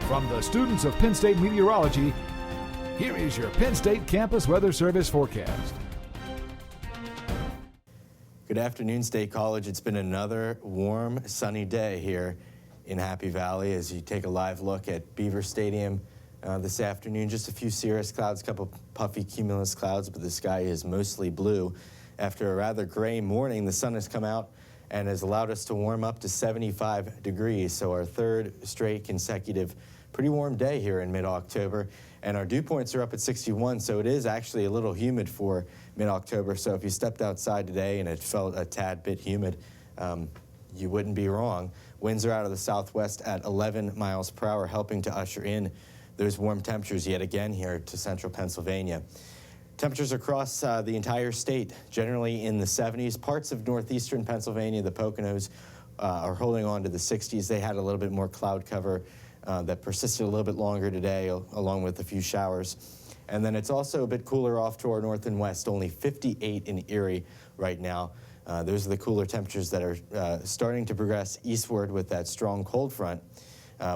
From the students of Penn State Meteorology, here is your Penn State Campus Weather Service forecast. Good afternoon, State College. It's been another warm, sunny day here in Happy Valley as you take a live look at Beaver Stadium this afternoon. Just a few cirrus clouds, a couple puffy cumulus clouds, but the sky is mostly blue. After a rather gray morning, the sun has come out and has allowed us to warm up to 75 degrees. So our third straight consecutive pretty warm day here in mid-October. And our dew points are up at 61, so it is actually a little humid for mid-October. So if you stepped outside today and it felt a tad bit humid, you wouldn't be wrong. Winds are out of the southwest at 11 miles per hour, helping to usher in those warm temperatures yet again here to central Pennsylvania. Temperatures across the entire state, generally in the 70s. Parts of northeastern Pennsylvania, the Poconos, are holding on to the 60s. They had a little bit more cloud cover that persisted a little bit longer today, along with a few showers. And then it's also a bit cooler off to our north and west, only 58 in Erie right now. Those are the cooler temperatures that are starting to progress eastward with that strong cold front,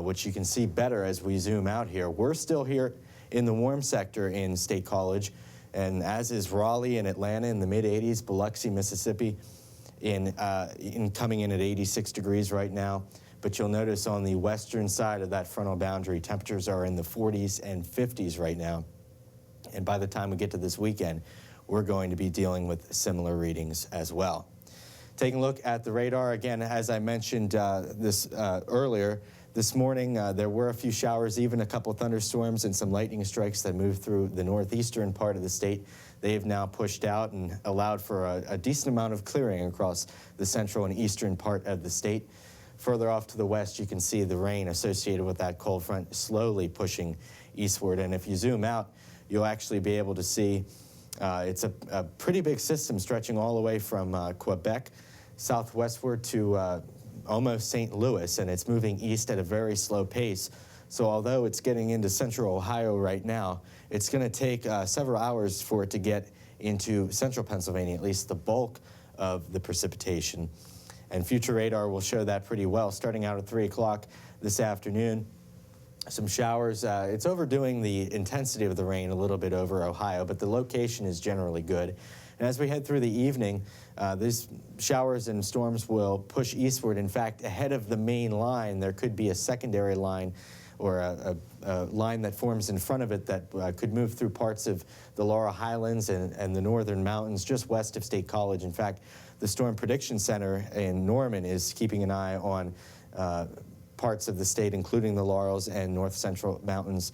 which you can see better as we zoom out here. We're still here in the warm sector in State College, and as is Raleigh and Atlanta in the mid-80s, Biloxi, Mississippi coming in at 86 degrees right now. But you'll notice on the western side of that frontal boundary, temperatures are in the 40s and 50s right now. And by the time we get to this weekend, we're going to be dealing with similar readings as well. Taking a look at the radar, again, as I mentioned earlier, this morning there were a few showers, even a couple thunderstorms and some lightning strikes that moved through the northeastern part of the state. They have now pushed out and allowed for a decent amount of clearing across the central and eastern part of the state. Further off to the west, you can see the rain associated with that cold front slowly pushing eastward. And if you zoom out, you'll actually be able to see it's a pretty big system stretching all the way from Quebec southwestward to almost St. Louis, and it's moving east at a very slow pace. So although it's getting into central Ohio right now, it's going to take several hours for it to get into central Pennsylvania, at least the bulk of the precipitation. And future radar will show that pretty well. Starting out at 3 o'clock this afternoon, some showers. It's overdoing the intensity of the rain a little bit over Ohio, but the location is generally good. And as we head through the evening, these showers and storms will push eastward. In fact, ahead of the main line, there could be a secondary line or a line that forms in front of it that could move through parts of the Laurel Highlands and the northern mountains just west of State College. In fact, the Storm Prediction Center in Norman is keeping an eye on parts of the state, including the Laurels and north central mountains,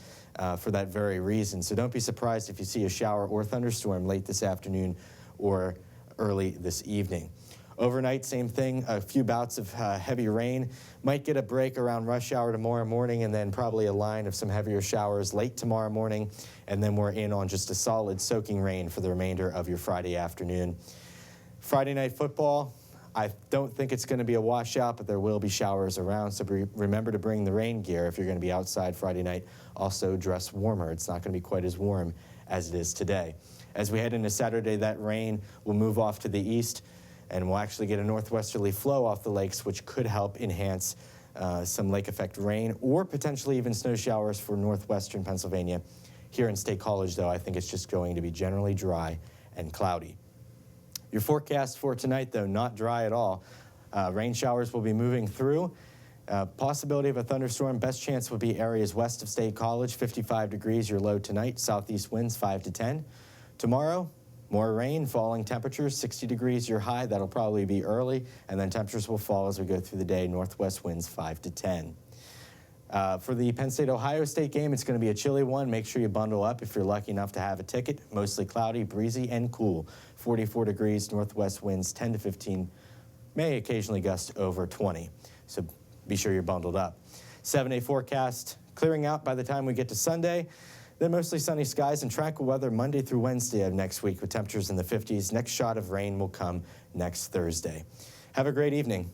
for that very reason. So don't be surprised if you see a shower or thunderstorm late this afternoon or early this evening. Overnight, same thing, a few bouts of heavy rain. Might get a break around rush hour tomorrow morning, and then probably a line of some heavier showers late tomorrow morning, and then we're in on just a solid soaking rain for the remainder of your Friday afternoon. Friday night football, I don't think it's going to be a washout, but there will be showers around, so remember to bring the rain gear if you're going to be outside Friday night. Also dress warmer. It's not going to be quite as warm as it is today. As we head into Saturday, that rain will move off to the east, and we'll actually get a northwesterly flow off the lakes, which could help enhance some lake effect rain or potentially even snow showers for northwestern Pennsylvania. Here in State College, though, I think it's just going to be generally dry and cloudy. Your forecast for tonight, though, not dry at all. Rain showers will be moving through. Possibility of a thunderstorm. Best chance would be areas west of State College. 55 degrees your low tonight. Southeast winds 5 to 10. Tomorrow, more rain, falling temperatures. 60 degrees your high. That'll probably be early, and then temperatures will fall as we go through the day. Northwest winds 5 to 10. For the Penn State-Ohio State game, it's going to be a chilly one. Make sure you bundle up if you're lucky enough to have a ticket. Mostly cloudy, breezy, and cool. 44 degrees, northwest winds 10 to 15, may occasionally gust over 20. So be sure you're bundled up. 7-day forecast, clearing out by the time we get to Sunday. Then mostly sunny skies and tranquil weather Monday through Wednesday of next week with temperatures in the 50s. Next shot of rain will come next Thursday. Have a great evening.